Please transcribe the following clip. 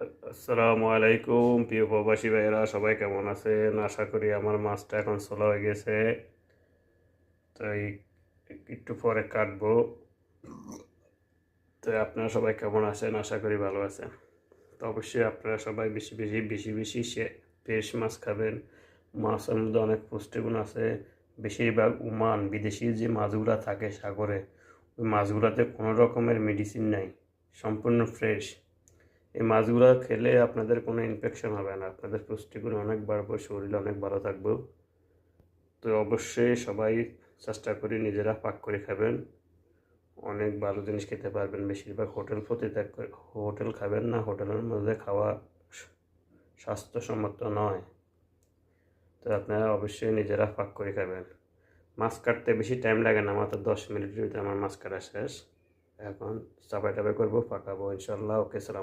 আসসালামু আলাইকুম প্রিয় প্রবাসী ভাইয়েরা, সবাই কেমন আছেন? আশা করি আমার মাছটা এখন ছোলা হয়ে গেছে, তাই একটু পরে কাটবো। তো আপনারা সবাই কেমন আছেন? আশা করি ভালো আছেন। তো অবশ্যই আপনারা সবাই বেশি ফ্রেশ মাছ খাবেন। মাছের মধ্যে অনেক পুষ্টিগুণ আছে। বেশিরভাগ ওমান বিদেশি যে মাছগুলো থাকে সাগরে, ওই মাছগুলোতে কোনো রকমের মেডিসিন নাই, সম্পূর্ণ ফ্রেশ। এই মাছগুলো খেলে আপনাদের কোনো ইনফেকশন হবে না, আপনাদের পুষ্টিগুণ অনেক বাড়বে, শরীর অনেক ভালো থাকবে। তো অবশ্যই সবাই চেষ্টা করি নিজেরা পাক করে খাবেন, অনেক ভালো জিনিস খেতে পারবেন। বেশিরভাগ হোটেল খাবেন না, হোটেলের মধ্যে খাওয়া স্বাস্থ্যসম্মত নয়। তো আপনারা অবশ্যই নিজেরা পাক করে খাবেন। মাছ কাটতে বেশি টাইম লাগে না, মাত্র 10 মিনিটের ভিতরে আমার মাছ কাটা শেষ। এখন চাপাই টাপাই করবো, পাকাবো ইনশাল্লাহ। ওকে, সালাম।